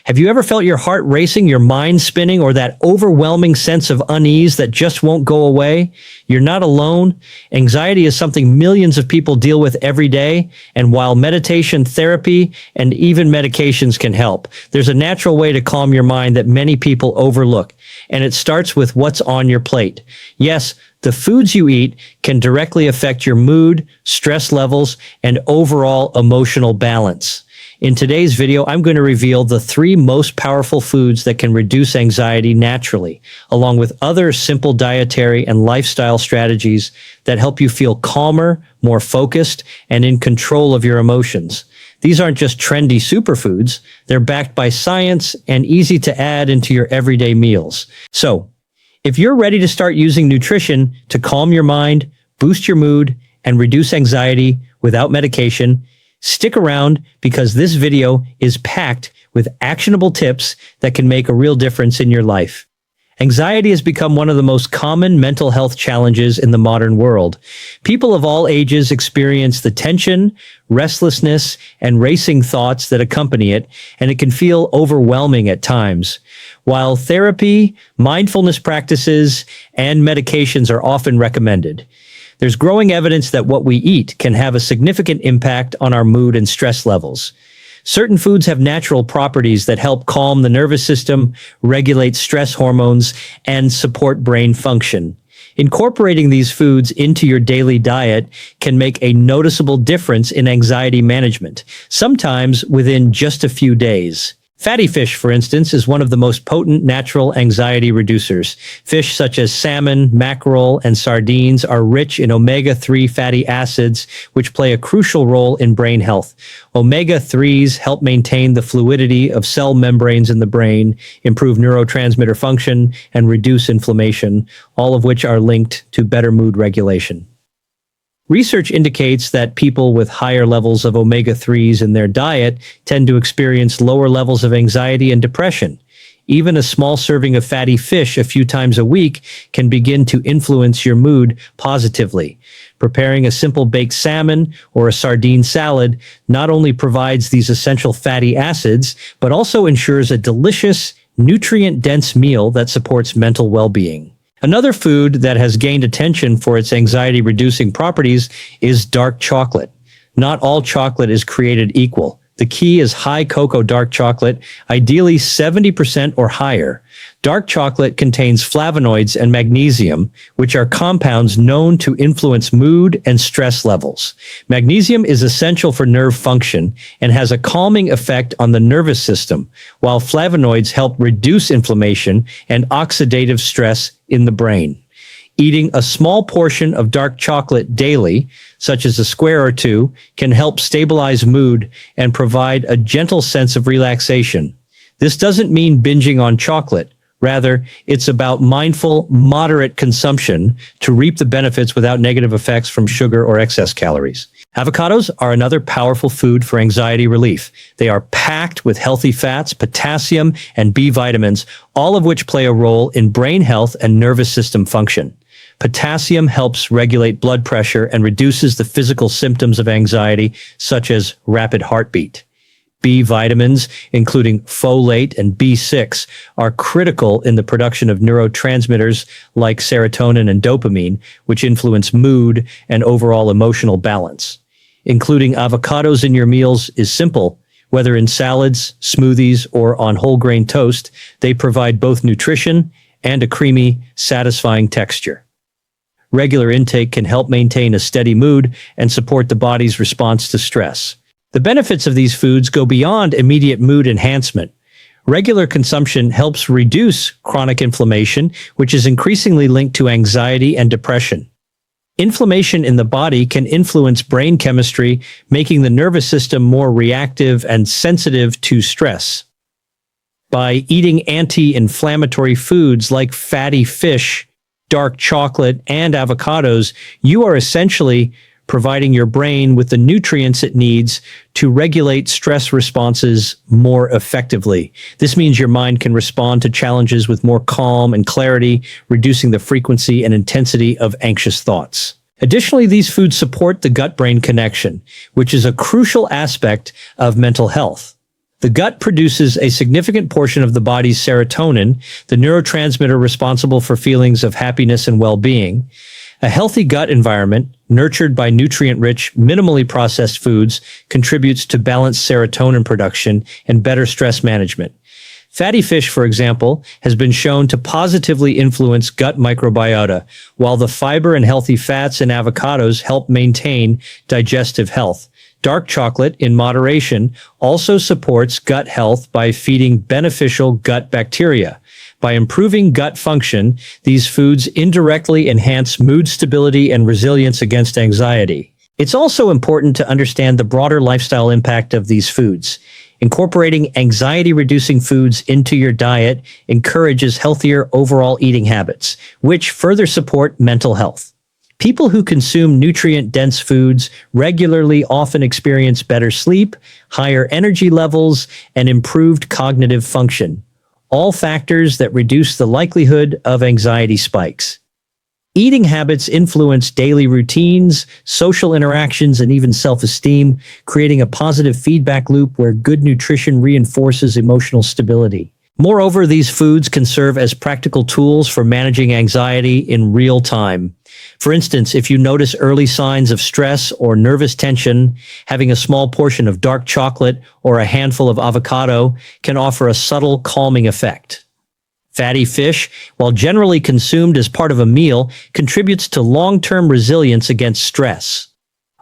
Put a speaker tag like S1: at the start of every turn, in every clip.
S1: Have you ever felt your heart racing, your mind spinning, or that overwhelming sense of unease that just won't go away? You're not alone. Anxiety is something millions of people deal with every day, and while meditation, therapy, and even medications can help, there's a natural way to calm your mind that many people overlook, and it starts with what's on your plate. Yes, the foods you eat can directly affect your mood, stress levels, and overall emotional balance. In today's video, I'm going to reveal the 3 most powerful foods that can reduce anxiety naturally, along with other simple dietary and lifestyle strategies that help you feel calmer, more focused, and in control of your emotions. These aren't just trendy superfoods, they're backed by science and easy to add into your everyday meals. So, if you're ready to start using nutrition to calm your mind, boost your mood, and reduce anxiety without medication, stick around because this video is packed with actionable tips that can make a real difference in your life. Anxiety has become one of the most common mental health challenges in the modern world. People of all ages experience the tension, restlessness, and racing thoughts that accompany it, and it can feel overwhelming at times. While therapy, mindfulness practices, and medications are often recommended, there's growing evidence that what we eat can have a significant impact on our mood and stress levels. Certain foods have natural properties that help calm the nervous system, regulate stress hormones, and support brain function. Incorporating these foods into your daily diet can make a noticeable difference in anxiety management, sometimes within just a few days. Fatty fish, for instance, is one of the most potent natural anxiety reducers. Fish such as salmon, mackerel, and sardines are rich in omega-3 fatty acids, which play a crucial role in brain health. Omega-3s help maintain the fluidity of cell membranes in the brain, improve neurotransmitter function, and reduce inflammation, all of which are linked to better mood regulation. Research indicates that people with higher levels of omega-3s in their diet tend to experience lower levels of anxiety and depression. Even a small serving of fatty fish a few times a week can begin to influence your mood positively. Preparing a simple baked salmon or a sardine salad not only provides these essential fatty acids, but also ensures a delicious, nutrient-dense meal that supports mental well-being. Another food that has gained attention for its anxiety-reducing properties is dark chocolate. Not all chocolate is created equal. The key is high cocoa dark chocolate, ideally 70% or higher. Dark chocolate contains flavonoids and magnesium, which are compounds known to influence mood and stress levels. Magnesium is essential for nerve function and has a calming effect on the nervous system, while flavonoids help reduce inflammation and oxidative stress in the brain. Eating a small portion of dark chocolate daily, such as a square or 2, can help stabilize mood and provide a gentle sense of relaxation. This doesn't mean binging on chocolate. Rather, it's about mindful, moderate consumption to reap the benefits without negative effects from sugar or excess calories. Avocados are another powerful food for anxiety relief. They are packed with healthy fats, potassium, and B vitamins, all of which play a role in brain health and nervous system function. Potassium helps regulate blood pressure and reduces the physical symptoms of anxiety, such as rapid heartbeat. B vitamins, including folate and B6, are critical in the production of neurotransmitters like serotonin and dopamine, which influence mood and overall emotional balance. Including avocados in your meals is simple. Whether in salads, smoothies, or on whole grain toast, they provide both nutrition and a creamy, satisfying texture. Regular intake can help maintain a steady mood and support the body's response to stress. The benefits of these foods go beyond immediate mood enhancement. Regular consumption helps reduce chronic inflammation, which is increasingly linked to anxiety and depression. Inflammation in the body can influence brain chemistry, making the nervous system more reactive and sensitive to stress. By eating anti-inflammatory foods like fatty fish, dark chocolate, and avocados, you are essentially providing your brain with the nutrients it needs to regulate stress responses more effectively. This means your mind can respond to challenges with more calm and clarity, reducing the frequency and intensity of anxious thoughts. Additionally, these foods support the gut-brain connection, which is a crucial aspect of mental health. The gut produces a significant portion of the body's serotonin, the neurotransmitter responsible for feelings of happiness and well-being. A healthy gut environment, nurtured by nutrient-rich, minimally processed foods, contributes to balanced serotonin production and better stress management. Fatty fish, for example, has been shown to positively influence gut microbiota, while the fiber and healthy fats in avocados help maintain digestive health. Dark chocolate, in moderation, also supports gut health by feeding beneficial gut bacteria. By improving gut function, these foods indirectly enhance mood stability and resilience against anxiety. It's also important to understand the broader lifestyle impact of these foods. Incorporating anxiety-reducing foods into your diet encourages healthier overall eating habits, which further support mental health. People who consume nutrient-dense foods regularly often experience better sleep, higher energy levels, and improved cognitive function, all factors that reduce the likelihood of anxiety spikes. Eating habits influence daily routines, social interactions, and even self-esteem, creating a positive feedback loop where good nutrition reinforces emotional stability. Moreover, these foods can serve as practical tools for managing anxiety in real time. For instance, if you notice early signs of stress or nervous tension, having a small portion of dark chocolate or a handful of avocado can offer a subtle calming effect. Fatty fish, while generally consumed as part of a meal, contributes to long-term resilience against stress.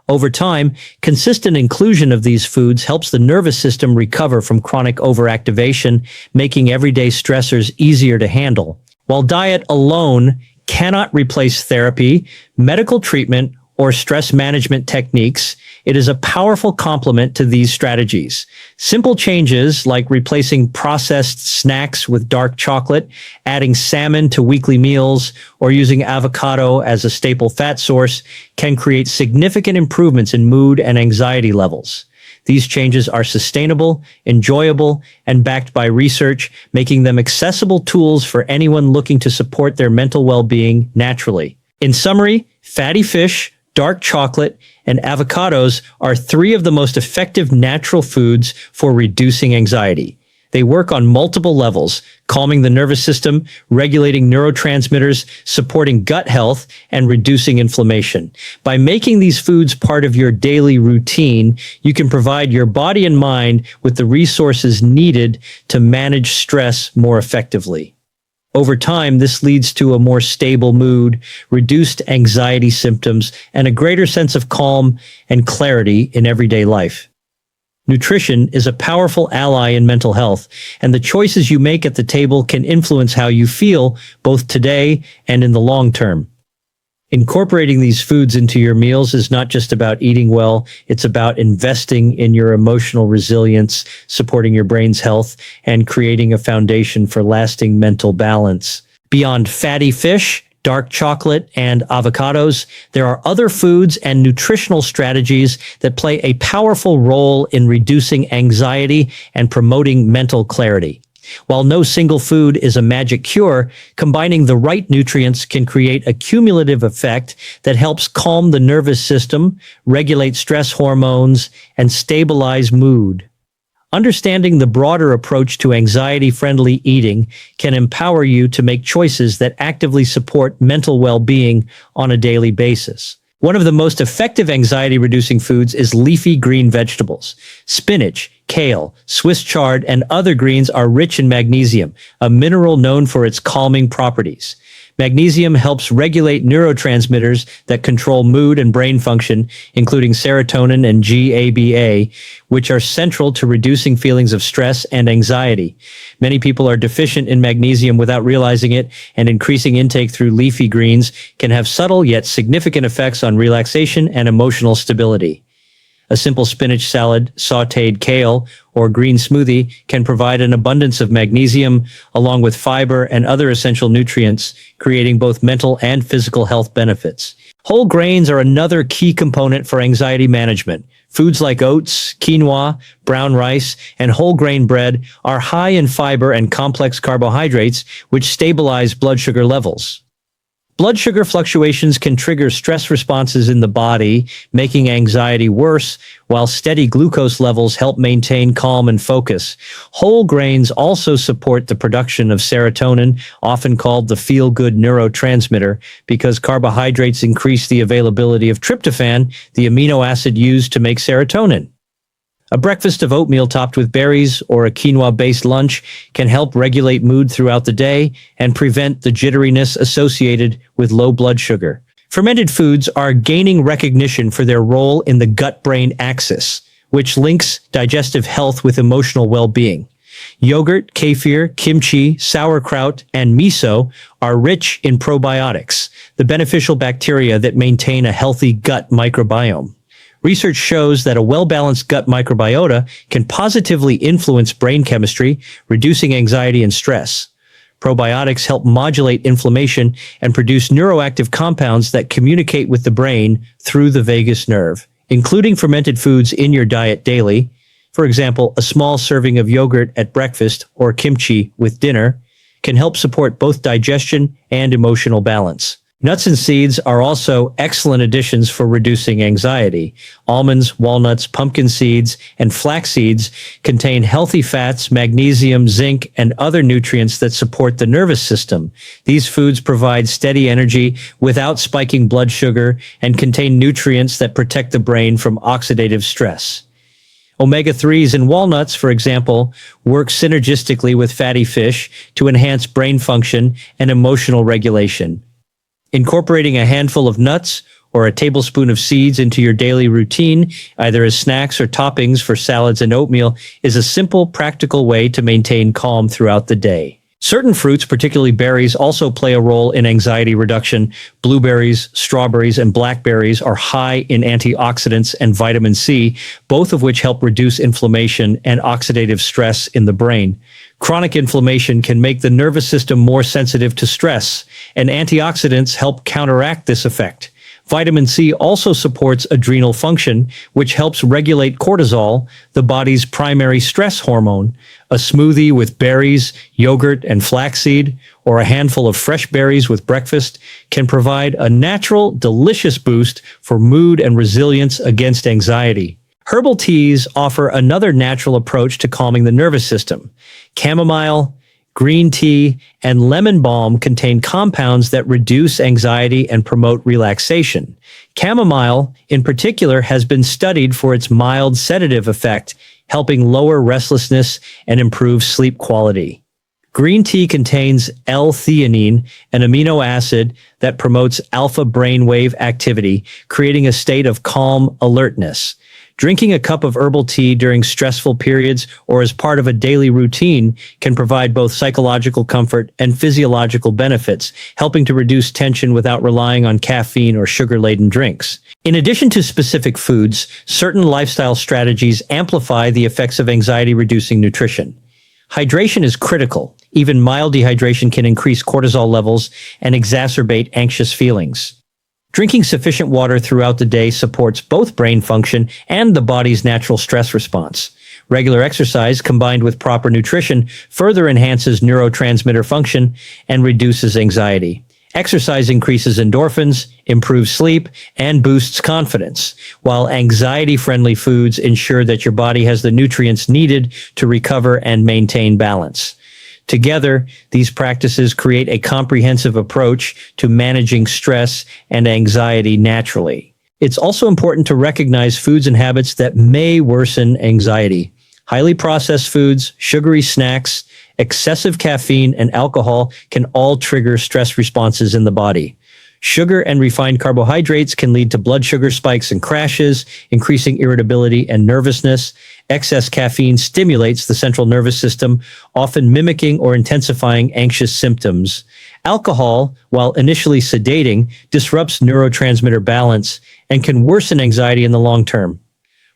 S1: Over time, consistent inclusion of these foods helps the nervous system recover from chronic overactivation, making everyday stressors easier to handle. While diet alone cannot replace therapy, medical treatment, or stress management techniques, it is a powerful complement to these strategies. Simple changes like replacing processed snacks with dark chocolate, adding salmon to weekly meals, or using avocado as a staple fat source can create significant improvements in mood and anxiety levels. These changes are sustainable, enjoyable, and backed by research, making them accessible tools for anyone looking to support their mental well-being naturally. In summary, fatty fish, dark chocolate, and avocados are three of the most effective natural foods for reducing anxiety. They work on multiple levels, calming the nervous system, regulating neurotransmitters, supporting gut health, and reducing inflammation. By making these foods part of your daily routine, you can provide your body and mind with the resources needed to manage stress more effectively. Over time, this leads to a more stable mood, reduced anxiety symptoms, and a greater sense of calm and clarity in everyday life. Nutrition is a powerful ally in mental health, and the choices you make at the table can influence how you feel both today and in the long term. Incorporating these foods into your meals is not just about eating well, it's about investing in your emotional resilience, supporting your brain's health, and creating a foundation for lasting mental balance. Beyond fatty fish, dark chocolate, and avocados, there are other foods and nutritional strategies that play a powerful role in reducing anxiety and promoting mental clarity. While no single food is a magic cure, combining the right nutrients can create a cumulative effect that helps calm the nervous system, regulate stress hormones, and stabilize mood. Understanding the broader approach to anxiety-friendly eating can empower you to make choices that actively support mental well-being on a daily basis. One of the most effective anxiety-reducing foods is leafy green vegetables. Spinach, kale, Swiss chard, and other greens are rich in magnesium, a mineral known for its calming properties. Magnesium helps regulate neurotransmitters that control mood and brain function, including serotonin and GABA, which are central to reducing feelings of stress and anxiety. Many people are deficient in magnesium without realizing it, and increasing intake through leafy greens can have subtle yet significant effects on relaxation and emotional stability. A simple spinach salad, sautéed kale, or green smoothie can provide an abundance of magnesium along with fiber and other essential nutrients, creating both mental and physical health benefits. Whole grains are another key component for anxiety management. Foods like oats, quinoa, brown rice, and whole grain bread are high in fiber and complex carbohydrates, which stabilize blood sugar levels. Blood sugar fluctuations can trigger stress responses in the body, making anxiety worse, while steady glucose levels help maintain calm and focus. Whole grains also support the production of serotonin, often called the feel-good neurotransmitter, because carbohydrates increase the availability of tryptophan, the amino acid used to make serotonin. A breakfast of oatmeal topped with berries or a quinoa-based lunch can help regulate mood throughout the day and prevent the jitteriness associated with low blood sugar. Fermented foods are gaining recognition for their role in the gut-brain axis, which links digestive health with emotional well-being. Yogurt, kefir, kimchi, sauerkraut, and miso are rich in probiotics, the beneficial bacteria that maintain a healthy gut microbiome. Research shows that a well-balanced gut microbiota can positively influence brain chemistry, reducing anxiety and stress. Probiotics help modulate inflammation and produce neuroactive compounds that communicate with the brain through the vagus nerve. Including fermented foods in your diet daily, for example, a small serving of yogurt at breakfast or kimchi with dinner, can help support both digestion and emotional balance. Nuts and seeds are also excellent additions for reducing anxiety. Almonds, walnuts, pumpkin seeds, and flax seeds contain healthy fats, magnesium, zinc, and other nutrients that support the nervous system. These foods provide steady energy without spiking blood sugar and contain nutrients that protect the brain from oxidative stress. Omega-3s in walnuts, for example, work synergistically with fatty fish to enhance brain function and emotional regulation. Incorporating a handful of nuts or a tablespoon of seeds into your daily routine, either as snacks or toppings for salads and oatmeal, is a simple, practical way to maintain calm throughout the day. Certain fruits, particularly berries, also play a role in anxiety reduction. Blueberries, strawberries, and blackberries are high in antioxidants and vitamin C, both of which help reduce inflammation and oxidative stress in the brain. Chronic inflammation can make the nervous system more sensitive to stress, and antioxidants help counteract this effect. Vitamin C also supports adrenal function, which helps regulate cortisol, the body's primary stress hormone. A smoothie with berries, yogurt, and flaxseed, or a handful of fresh berries with breakfast can provide a natural, delicious boost for mood and resilience against anxiety. Herbal teas offer another natural approach to calming the nervous system. Chamomile, green tea, and lemon balm contain compounds that reduce anxiety and promote relaxation. Chamomile, in particular, has been studied for its mild sedative effect, helping lower restlessness and improve sleep quality. Green tea contains L-theanine, an amino acid that promotes alpha brainwave activity, creating a state of calm alertness. Drinking a cup of herbal tea during stressful periods or as part of a daily routine can provide both psychological comfort and physiological benefits, helping to reduce tension without relying on caffeine or sugar-laden drinks. In addition to specific foods, certain lifestyle strategies amplify the effects of anxiety-reducing nutrition. Hydration is critical. Even mild dehydration can increase cortisol levels and exacerbate anxious feelings. Drinking sufficient water throughout the day supports both brain function and the body's natural stress response. Regular exercise combined with proper nutrition further enhances neurotransmitter function and reduces anxiety. Exercise increases endorphins, improves sleep, and boosts confidence, while anxiety-friendly foods ensure that your body has the nutrients needed to recover and maintain balance. Together, these practices create a comprehensive approach to managing stress and anxiety naturally. It's also important to recognize foods and habits that may worsen anxiety. Highly processed foods, sugary snacks, excessive caffeine, and alcohol can all trigger stress responses in the body. Sugar and refined carbohydrates can lead to blood sugar spikes and crashes, increasing irritability and nervousness. Excess caffeine stimulates the central nervous system, often mimicking or intensifying anxious symptoms. Alcohol, while initially sedating, disrupts neurotransmitter balance and can worsen anxiety in the long term.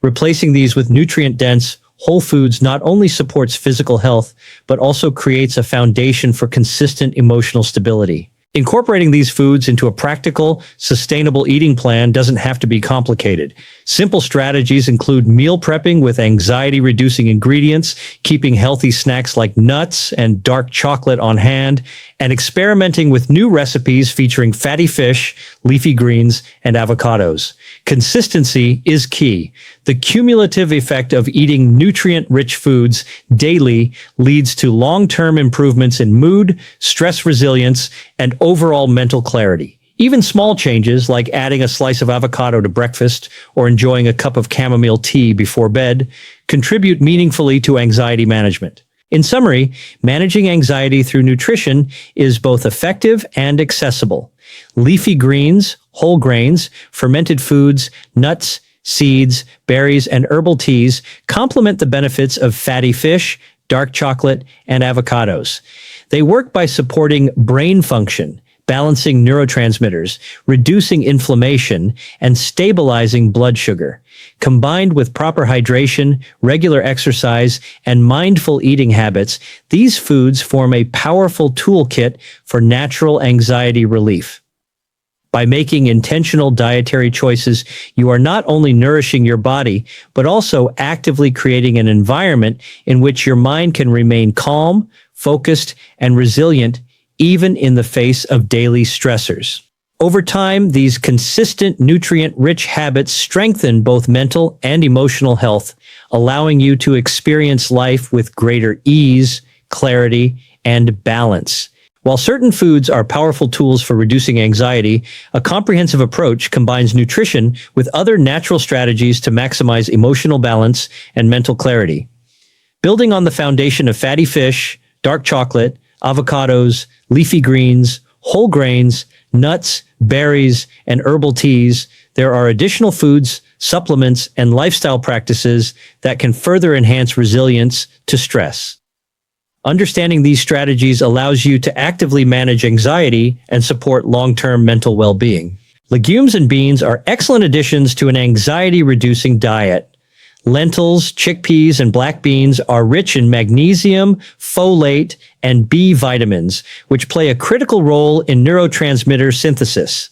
S1: Replacing these with nutrient-dense, whole foods not only supports physical health, but also creates a foundation for consistent emotional stability. Incorporating these foods into a practical, sustainable eating plan doesn't have to be complicated. Simple strategies include meal prepping with anxiety-reducing ingredients, keeping healthy snacks like nuts and dark chocolate on hand, and experimenting with new recipes featuring fatty fish, leafy greens, and avocados. Consistency is key. The cumulative effect of eating nutrient-rich foods daily leads to long-term improvements in mood, stress resilience, and overall mental clarity. Even small changes like adding a slice of avocado to breakfast or enjoying a cup of chamomile tea before bed contribute meaningfully to anxiety management. In summary, managing anxiety through nutrition is both effective and accessible. Leafy greens, whole grains, fermented foods, nuts, seeds, berries, and herbal teas complement the benefits of fatty fish, dark chocolate, and avocados. They work by supporting brain function, balancing neurotransmitters, reducing inflammation, and stabilizing blood sugar. Combined with proper hydration, regular exercise, and mindful eating habits, these foods form a powerful toolkit for natural anxiety relief. By making intentional dietary choices, you are not only nourishing your body, but also actively creating an environment in which your mind can remain calm, focused, and resilient, even in the face of daily stressors. Over time, these consistent, nutrient-rich habits strengthen both mental and emotional health, allowing you to experience life with greater ease, clarity, and balance. While certain foods are powerful tools for reducing anxiety, a comprehensive approach combines nutrition with other natural strategies to maximize emotional balance and mental clarity. Building on the foundation of fatty fish, dark chocolate, avocados, leafy greens, whole grains, nuts, berries, and herbal teas, there are additional foods, supplements, and lifestyle practices that can further enhance resilience to stress. Understanding these strategies allows you to actively manage anxiety and support long-term mental well-being. Legumes and beans are excellent additions to an anxiety-reducing diet. Lentils, chickpeas, and black beans are rich in magnesium, folate, and B vitamins, which play a critical role in neurotransmitter synthesis.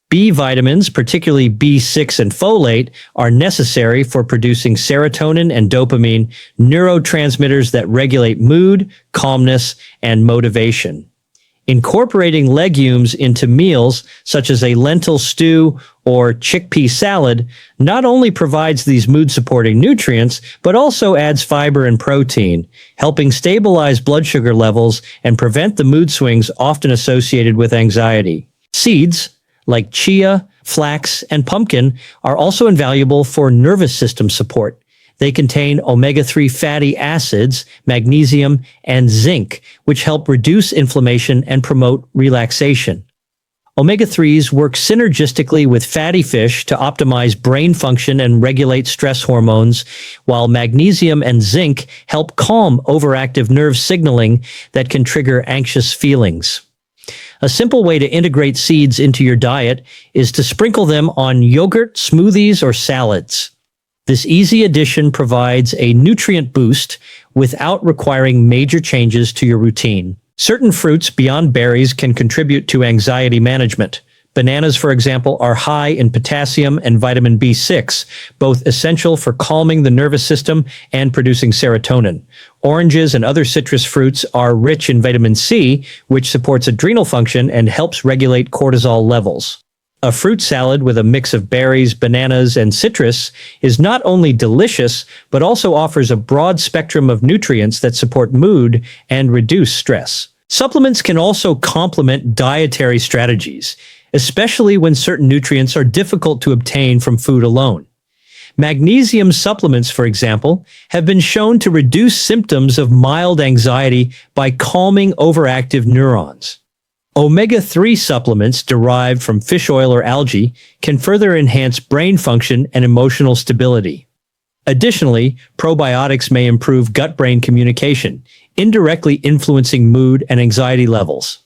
S1: B vitamins, particularly B6 and folate, are necessary for producing serotonin and dopamine, neurotransmitters that regulate mood, calmness, and motivation. Incorporating legumes into meals, such as a lentil stew or chickpea salad, not only provides these mood-supporting nutrients, but also adds fiber and protein, helping stabilize blood sugar levels and prevent the mood swings often associated with anxiety. Seeds, like chia, flax, and pumpkin, are also invaluable for nervous system support. They contain omega-3 fatty acids, magnesium, and zinc, which help reduce inflammation and promote relaxation. Omega-3s work synergistically with fatty fish to optimize brain function and regulate stress hormones, while magnesium and zinc help calm overactive nerve signaling that can trigger anxious feelings. A simple way to integrate seeds into your diet is to sprinkle them on yogurt, smoothies, or salads. This easy addition provides a nutrient boost without requiring major changes to your routine. Certain fruits beyond berries can contribute to anxiety management. Bananas, for example, are high in potassium and vitamin B6, both essential for calming the nervous system and producing serotonin. Oranges and other citrus fruits are rich in vitamin C, which supports adrenal function and helps regulate cortisol levels. A fruit salad with a mix of berries, bananas, and citrus is not only delicious, but also offers a broad spectrum of nutrients that support mood and reduce stress. Supplements can also complement dietary strategies, especially when certain nutrients are difficult to obtain from food alone. Magnesium supplements, for example, have been shown to reduce symptoms of mild anxiety by calming overactive neurons. Omega-3 supplements derived from fish oil or algae can further enhance brain function and emotional stability. Additionally, probiotics may improve gut-brain communication, indirectly influencing mood and anxiety levels.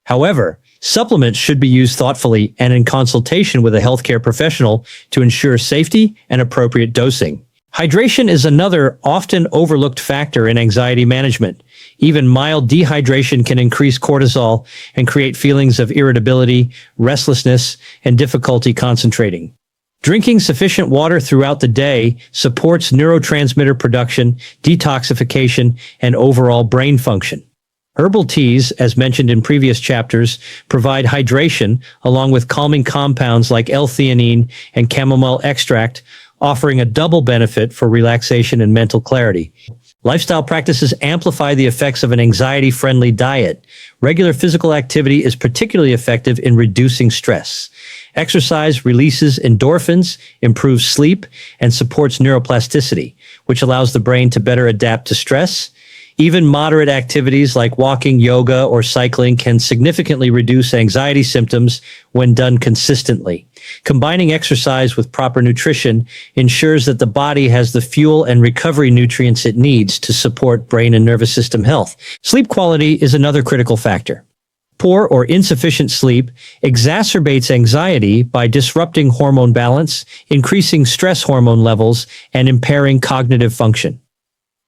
S1: However, supplements should be used thoughtfully and in consultation with a healthcare professional to ensure safety and appropriate dosing. Hydration is another often overlooked factor in anxiety management. Even mild dehydration can increase cortisol and create feelings of irritability, restlessness, and difficulty concentrating. Drinking sufficient water throughout the day supports neurotransmitter production, detoxification, and overall brain function. Herbal teas, as mentioned in previous chapters, provide hydration along with calming compounds like L-theanine and chamomile extract, offering a double benefit for relaxation and mental clarity. Lifestyle practices amplify the effects of an anxiety-friendly diet. Regular physical activity is particularly effective in reducing stress. Exercise releases endorphins, improves sleep, and supports neuroplasticity, which allows the brain to better adapt to stress. Even moderate activities like walking, yoga, or cycling can significantly reduce anxiety symptoms when done consistently. Combining exercise with proper nutrition ensures that the body has the fuel and recovery nutrients it needs to support brain and nervous system health. Sleep quality is another critical factor. Poor or insufficient sleep exacerbates anxiety by disrupting hormone balance, increasing stress hormone levels, and impairing cognitive function.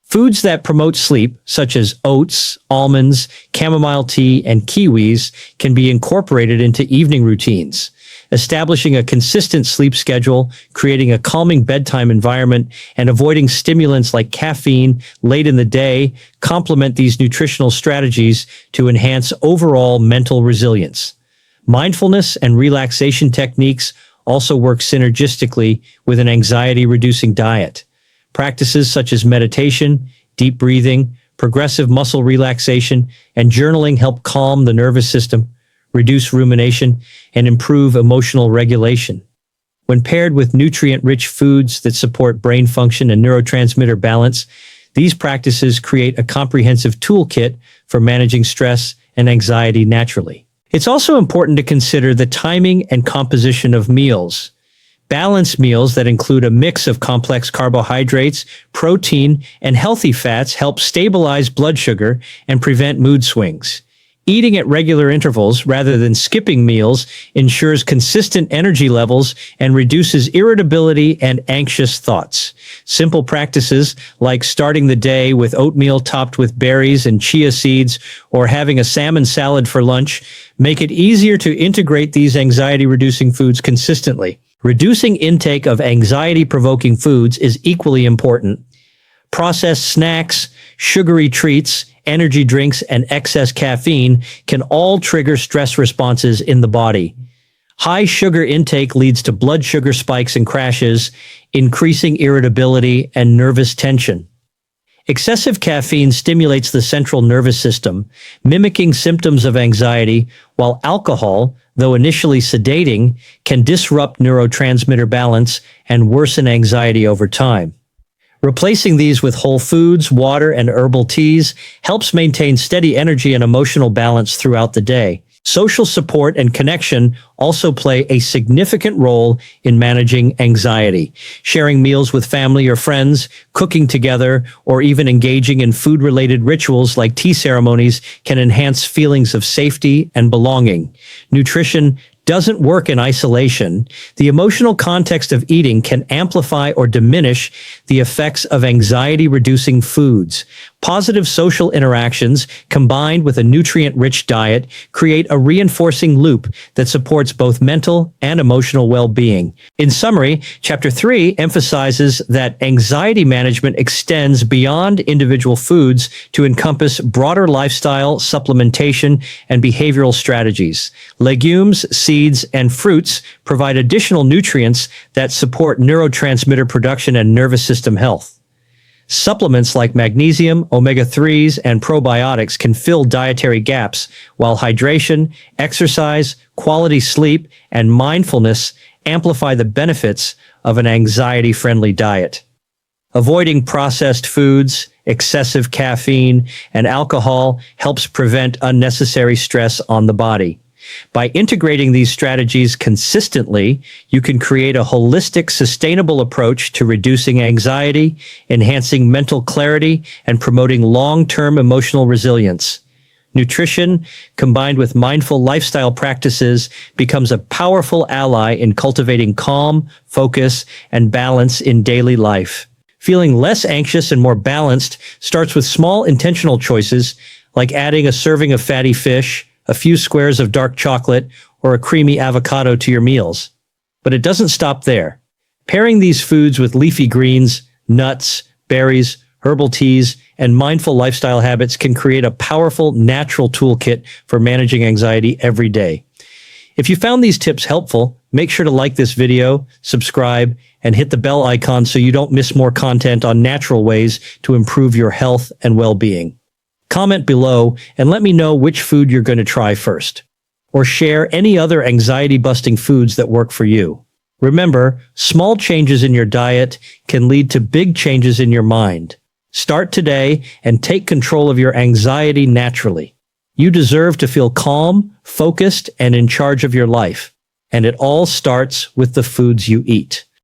S1: Foods that promote sleep, such as oats, almonds, chamomile tea, and kiwis, can be incorporated into evening routines. Establishing a consistent sleep schedule, creating a calming bedtime environment, and avoiding stimulants like caffeine late in the day complement these nutritional strategies to enhance overall mental resilience. Mindfulness and relaxation techniques also work synergistically with an anxiety-reducing diet. Practices such as meditation, deep breathing, progressive muscle relaxation, and journaling help calm the nervous system, reduce rumination, and improve emotional regulation. When paired with nutrient-rich foods that support brain function and neurotransmitter balance, these practices create a comprehensive toolkit for managing stress and anxiety naturally. It's also important to consider the timing and composition of meals. Balanced meals that include a mix of complex carbohydrates, protein, and healthy fats help stabilize blood sugar and prevent mood swings. Eating at regular intervals rather than skipping meals ensures consistent energy levels and reduces irritability and anxious thoughts. Simple practices like starting the day with oatmeal topped with berries and chia seeds or having a salmon salad for lunch make it easier to integrate these anxiety-reducing foods consistently. Reducing intake of anxiety-provoking foods is equally important. Processed snacks, sugary treats, energy drinks, and excess caffeine can all trigger stress responses in the body. High sugar intake leads to blood sugar spikes and crashes, increasing irritability and nervous tension. Excessive caffeine stimulates the central nervous system, mimicking symptoms of anxiety, while alcohol, though initially sedating, can disrupt neurotransmitter balance and worsen anxiety over time. Replacing these with whole foods, water, and herbal teas helps maintain steady energy and emotional balance throughout the day. Social support and connection also play a significant role in managing anxiety. Sharing meals with family or friends, cooking together, or even engaging in food-related rituals like tea ceremonies can enhance feelings of safety and belonging. Nutrition doesn't work in isolation. The emotional context of eating can amplify or diminish the effects of anxiety-reducing foods. Positive social interactions combined with a nutrient-rich diet create a reinforcing loop that supports both mental and emotional well-being. In summary, Chapter 3 emphasizes that anxiety management extends beyond individual foods to encompass broader lifestyle, supplementation, and behavioral strategies. Legumes, seeds, and fruits provide additional nutrients that support neurotransmitter production and nervous system health. Supplements like magnesium, omega-3s, and probiotics can fill dietary gaps, while hydration, exercise, quality sleep, and mindfulness amplify the benefits of an anxiety-friendly diet. Avoiding processed foods, excessive caffeine, and alcohol helps prevent unnecessary stress on the body. By integrating these strategies consistently, you can create a holistic, sustainable approach to reducing anxiety, enhancing mental clarity, and promoting long-term emotional resilience. Nutrition, combined with mindful lifestyle practices, becomes a powerful ally in cultivating calm, focus, and balance in daily life. Feeling less anxious and more balanced starts with small intentional choices like adding a serving of fatty fish, a few squares of dark chocolate, or a creamy avocado to your meals. But it doesn't stop there. Pairing these foods with leafy greens, nuts, berries, herbal teas, and mindful lifestyle habits can create a powerful, natural toolkit for managing anxiety every day. If you found these tips helpful, make sure to like this video, subscribe, and hit the bell icon so you don't miss more content on natural ways to improve your health and well-being. Comment below and let me know which food you're going to try first. Or share any other anxiety-busting foods that work for you. Remember, small changes in your diet can lead to big changes in your mind. Start today and take control of your anxiety naturally. You deserve to feel calm, focused, and in charge of your life. And it all starts with the foods you eat.